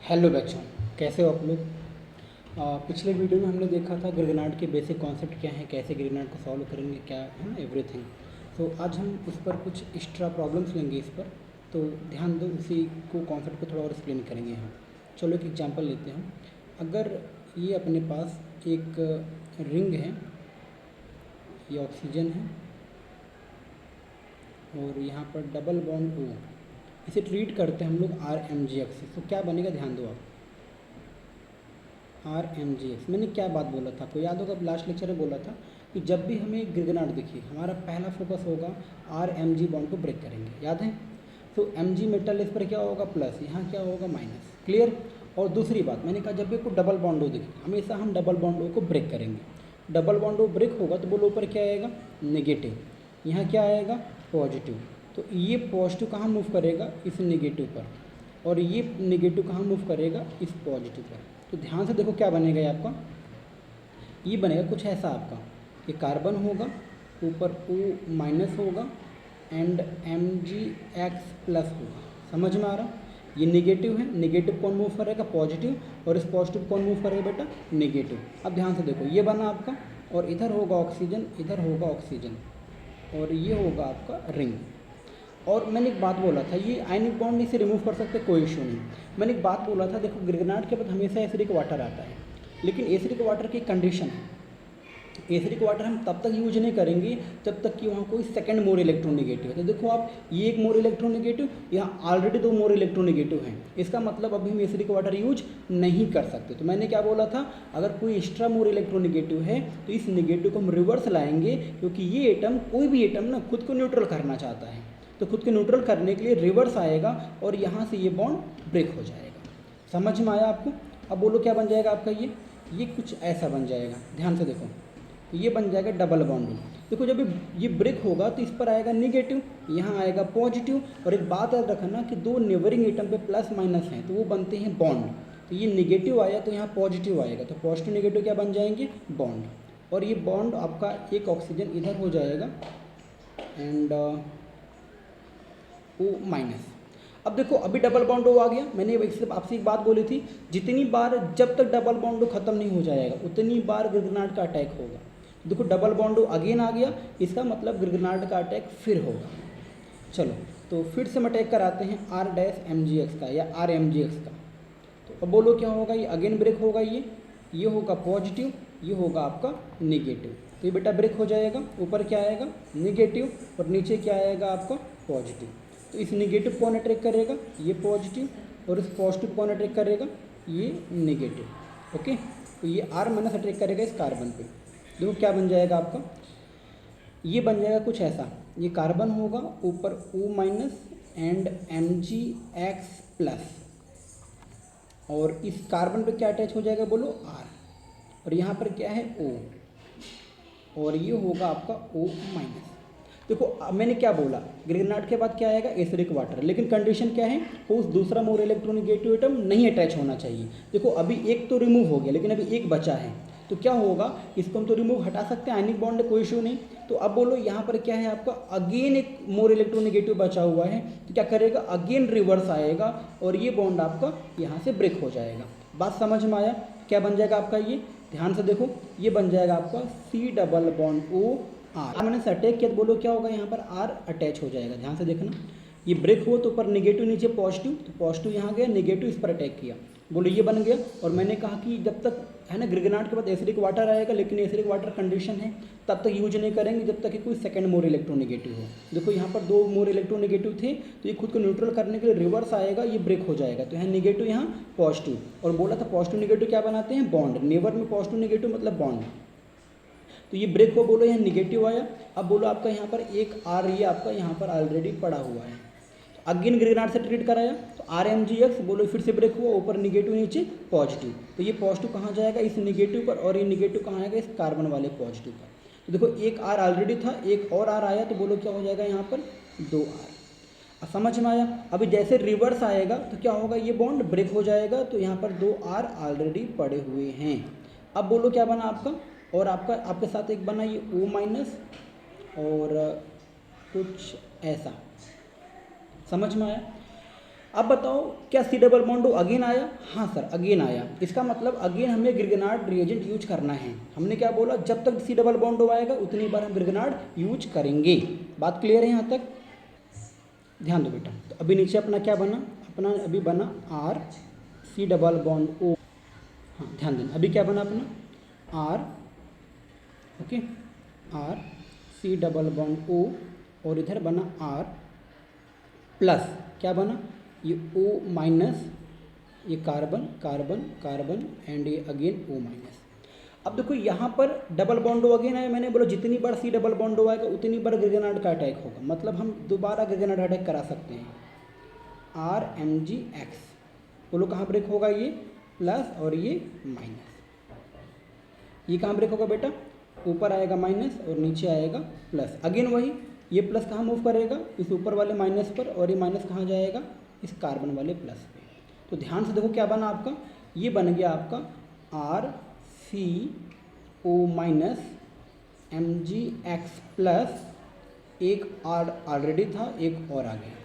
Hello बच्चों, कैसे हो आप लोग। पिछले वीडियो में हमने देखा था ग्रिगनार्ड के बेसिक कॉन्सेप्ट क्या हैं, कैसे ग्रिगनार्ड को सॉल्व करेंगे, क्या है ना एवरीथिंग। तो आज हम उस पर कुछ एक्स्ट्रा प्रॉब्लम्स लेंगे इस पर, तो ध्यान दो, उसी को कॉन्सेप्ट को थोड़ा और एक्सप्लेन करेंगे हम। चलो एक एग्जांपल लेते हैं। अगर ये अपने पास एक रिंग है, ये ऑक्सीजन है और यहाँ पर डबल बॉन्ड ओ, इसे ट्रीट करते हैं हम लोग RMgx से, तो क्या बनेगा ध्यान दो आप। RMgx मैंने क्या बात बोला था, आपको याद होगा लास्ट लेक्चर में बोला था कि जब भी हमें ग्रिगनार्ड दिखे हमारा पहला फोकस होगा RMg बॉन्ड को ब्रेक करेंगे, याद है। तो Mg मेटल इस पर क्या होगा प्लस, यहाँ क्या होगा माइनस, क्लियर। और दूसरी बात मैंने कहा जब भी कोई डबल बॉन्ड हो दिखे हमेशा हम डबल बॉन्ड को ब्रेक करेंगे। डबल बॉन्ड ब्रेक होगा तो बोलो ऊपर क्या आएगा नेगेटिव, यहाँ क्या आएगा पॉजिटिव। तो ये पॉजिटिव कहाँ मूव करेगा इस नेगेटिव पर, और ये नेगेटिव कहाँ मूव करेगा इस पॉजिटिव पर। तो ध्यान से देखो क्या बनेगा ये आपका, ये बनेगा कुछ ऐसा आपका, ये कार्बन होगा, ऊपर O माइनस होगा एंड MgX प्लस होगा। समझ में आ रहा। ये नेगेटिव है, नेगेटिव कौन मूव करेगा पॉजिटिव, और इस पॉजिटिव कौन मूव करेगा बेटा नेगेटिव। अब ध्यान से देखो ये बना आपका, और इधर होगा ऑक्सीजन, इधर होगा ऑक्सीजन, और ये होगा आपका रिंग। और मैंने एक बात बोला था ये आयनिक बॉन्ड इसे रिमूव कर सकते, कोई इशू नहीं। मैंने एक बात बोला था, देखो ग्रिगनार्ड के बाद हमेशा एसिडिक वाटर आता है, लेकिन एसिडिक वाटर की कंडीशन है, एसिडिक वाटर हम तब तक यूज नहीं करेंगे जब तक कि वहाँ कोई सेकंड मोर इलेक्ट्रोनेगेटिव है। तो देखो आप, ये एक मोर इलेक्ट्रोनेगेटिव, यहाँ ऑलरेडी 2 मोर इलेक्ट्रोनेगेटिव हैं, इसका मतलब अभी हम एसिडिक वाटर यूज नहीं कर सकते। तो मैंने क्या बोला था, अगर कोई एक्स्ट्रा मोर इलेक्ट्रोनेगेटिव है तो इस नेगेटिव को हम रिवर्स लाएंगे, क्योंकि ये एटम, कोई भी एटम ना खुद को न्यूट्रल करना चाहता है, तो खुद को न्यूट्रल करने के लिए रिवर्स आएगा और यहाँ से ये बॉन्ड ब्रेक हो जाएगा। समझ में आया आपको। अब बोलो क्या बन जाएगा आपका, ये कुछ ऐसा बन जाएगा, ध्यान से देखो, तो ये बन जाएगा डबल बॉन्ड। देखो जब ये ब्रेक होगा तो इस पर आएगा निगेटिव, यहाँ आएगा पॉजिटिव, और एक बात याद रखना कि 2 नेबरिंग एटम पे प्लस माइनस हैं तो वो बनते हैं बॉन्ड। तो ये निगेटिव आया तो यहाँ पॉजिटिव आएगा, तो पॉजिटिव निगेटिव क्या बन जाएंगे बॉन्ड, और ये बॉन्ड आपका एक ऑक्सीजन इधर हो जाएगा एंड O माइनस। अब देखो अभी डबल बॉन्ड O आ गया, मैंने सिर्फ आपसे एक बात बोली थी, जितनी बार जब तक डबल बॉन्ड O खत्म नहीं हो जाएगा उतनी बार ग्रिगनार्ड का अटैक होगा। देखो डबल बॉन्ड O अगेन आ गया, इसका मतलब ग्रिगनार्ड का अटैक फिर होगा। चलो तो फिर से हम अटैक कराते हैं R-MgX का या RMgX का। तो अब बोलो क्या होगा, ये अगेन ब्रेक होगा, ये होगा पॉजिटिव, ये होगा आपका निगेटिव। तो ये बेटा ब्रेक हो जाएगा, ऊपर क्या आएगा नेगेटिव और नीचे क्या आएगा आपका पॉजिटिव। तो इस नेगेटिव कौन अट्रैक्ट करेगा ये पॉजिटिव, और इस पॉजिटिव कौन अट्रैक्ट करेगा ये नेगेटिव। ओके, तो ये R माइनस अट्रैक्ट करेगा इस कार्बन पे। देखो क्या बन जाएगा आपका, ये बन जाएगा कुछ ऐसा, ये कार्बन होगा, ऊपर O minus and MgX plus, और इस कार्बन पे क्या अटैच हो जाएगा बोलो R, और यहाँ पर क्या है O, और ये होगा आपका O माइनस। देखो अब मैंने क्या बोला, ग्रिगनार्ड के बाद क्या आएगा एसिडिक वाटर, लेकिन कंडीशन क्या है उस दूसरा मोर इलेक्ट्रोनेगेटिव एटम नहीं अटैच होना चाहिए। देखो अभी एक तो रिमूव हो गया, लेकिन अभी एक बचा है, तो क्या होगा इसको हम तो रिमूव हटा सकते हैं, आयनिक बॉन्ड कोई इशू नहीं। तो अब बोलो यहाँ पर क्या है आपका, अगेन एक मोर इलेक्ट्रोनेगेटिव बचा हुआ है, तो क्या करेगा अगेन रिवर्स आएगा और ये बॉन्ड आपका यहाँ से ब्रेक हो जाएगा। बात समझ में आया, क्या बन जाएगा आपका ये, ध्यान से देखो, ये बन जाएगा आपका C double bond O R। मैंने अटैक किया तो बोलो क्या होगा, यहाँ पर R अटैच हो जाएगा, ध्यान से देखना, ये ब्रेक हुआ तो ऊपर नेगेटिव नीचे पॉजिटिव, तो पॉजिटिव यहाँ गया, नेगेटिव इस पर अटैक किया, बोलो ये बन गया। और मैंने कहा कि जब तक है ना ग्रिगनार्ड के बाद एसिडिक वाटर आएगा, लेकिन एसिडिक वाटर कंडीशन है तब तक यूज नहीं करेंगे जब तक कि कोई सेकंड मोर इलेक्ट्रोनेगेटिव हो। देखो यहाँ पर 2 मोर इलेक्ट्रोनेगेटिव थे, तो ये खुद को न्यूट्रल करने के लिए रिवर्स आएगा, ये ब्रेक हो जाएगा, तो यहाँ नेगेटिव यहाँ पॉजिटिव, और बोला था पॉजिटिव नेगेटिव क्या बनाते हैं बॉन्ड, नेवर में पॉजिटिव नेगेटिव मतलब बॉन्ड। तो ये ब्रेक को बोलो यहाँ निगेटिव आया। अब बोलो आपका यहाँ पर एक R ये आपका यहाँ पर ऑलरेडी पड़ा हुआ है, तो अगेन ग्रिगनार्ड से ट्रीट कराया तो RMgX बोलो फिर से ब्रेक हुआ, ऊपर निगेटिव नीचे पॉजिटिव, तो ये पॉजिटिव कहाँ जाएगा इस निगेटिव पर, और ये निगेटिव कहाँ आएगा इस कार्बन वाले पॉजिटिव पर। तो देखो एक R ऑलरेडी था, एक और R आया, तो बोलो क्या हो जाएगा यहाँ पर 2R। समझ में आया। अभी जैसे रिवर्स आएगा तो क्या होगा, ये बॉन्ड ब्रेक हो जाएगा, तो यहाँ पर 2R ऑलरेडी पड़े हुए हैं। अब बोलो क्या बना आपका, और आपका आपके साथ एक बना ये O माइनस और कुछ ऐसा, समझ में आया। अब बताओ क्या सी डबल बॉन्ड अगेन आया? हाँ सर अगेन आया। इसका मतलब अगेन हमें ग्रिगनार्ड रिएजेंट यूज करना है। हमने क्या बोला, जब तक सी डबल बॉन्ड आएगा उतनी बार हम ग्रिगनार्ड यूज करेंगे। बात क्लियर है यहाँ तक? ध्यान दो बेटा। तो अभी नीचे अपना क्या बना, अपना अभी बना R C double bond O. हाँ ध्यान देना, अभी क्या बना अपना R, okay, R C double bond O, और इधर बना आर प्लस क्या बना, ये ओ माइनस, ये कार्बन कार्बन कार्बन एंड ये अगेन ओ माइनस। अब देखो यहाँ पर डबल बॉन्ड अगेन है, मैंने बोला जितनी बार सी डबल बॉन्ड आएगा उतनी बार ग्रिगनार्ड का अटैक होगा, मतलब हम दोबारा ग्रिगनार्ड अटैक करा सकते हैं। आर एम जी एक्स, बोलो कहाँ ब्रेक होगा, ये प्लस और ये माइनस। ये कहाँ ब्रेक होगा बेटा, ऊपर आएगा माइनस और नीचे आएगा प्लस। अगेन वही, ये प्लस कहाँ मूव करेगा, इस ऊपर वाले माइनस पर, और ये माइनस कहाँ जाएगा, इस कार्बन वाले प्लस पे। तो ध्यान से देखो क्या बना आपका, ये बन गया आपका R C O minus M G X plus, एक आर ऑलरेडी था, एक और आ गया।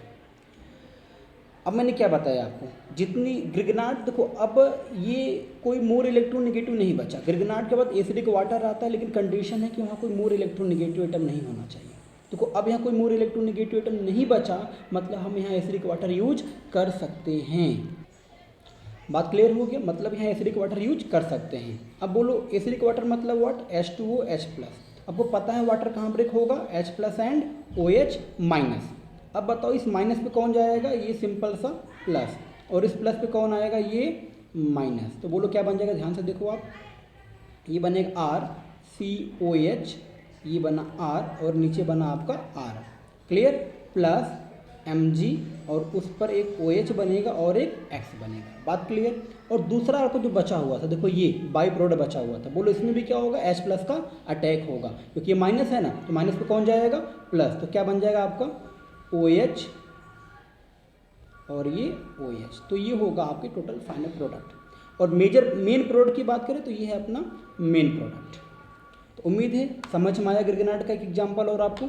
अब मैंने क्या बताया आपको, जितनी ग्रिगनार्ड देखो, अब ये कोई मोर इलेक्ट्रोनेगेटिव नहीं बचा। ग्रिगनार्ड के बाद एसिडिक वाटर आता है, लेकिन कंडीशन है कि वहाँ कोई मोर इलेक्ट्रोनेगेटिव आइटम नहीं होना चाहिए। देखो अब यहाँ कोई मोर इलेक्ट्रोनेगेटिव आइटम नहीं बचा, मतलब हम यहाँ एसिडिक वाटर यूज कर सकते हैं। बात क्लियर हो गया, मतलब यहाँ एसिडिक वाटर यूज कर सकते हैं। अब बोलो एसिडिक वाटर मतलब व्हाट, H2O H प्लस। आपको पता है वाटर कहाँ ब्रेक होगा, H plus and OH minus. अब बताओ इस माइनस पे कौन जाएगा, ये सिंपल सा प्लस, और इस प्लस पे कौन आएगा, ये माइनस। तो बोलो क्या बन जाएगा, ध्यान से देखो आप, ये बनेगा आर सी ओ एच, ये बना आर और नीचे बना आपका R, clear, plus M G, और उस पर एक ओ एच बनेगा और एक एक्स बनेगा। बात क्लियर। और दूसरा आपको जो बचा हुआ था, देखो ये बाई प्रोडक्ट बचा हुआ था, बोलो इसमें भी क्या होगा, H प्लस का अटैक होगा, क्योंकि ये माइनस है ना, तो माइनस पे कौन जाएगा, प्लस। तो क्या बन जाएगा आपका OH और ये OH। तो ये होगा आपके टोटल फाइनल प्रोडक्ट। और मेन प्रोडक्ट की बात करें तो ये है अपना मेन प्रोडक्ट। तो उम्मीद है समझ में आया ग्रिगनार्ड का एक एग्जाम्पल और आपको।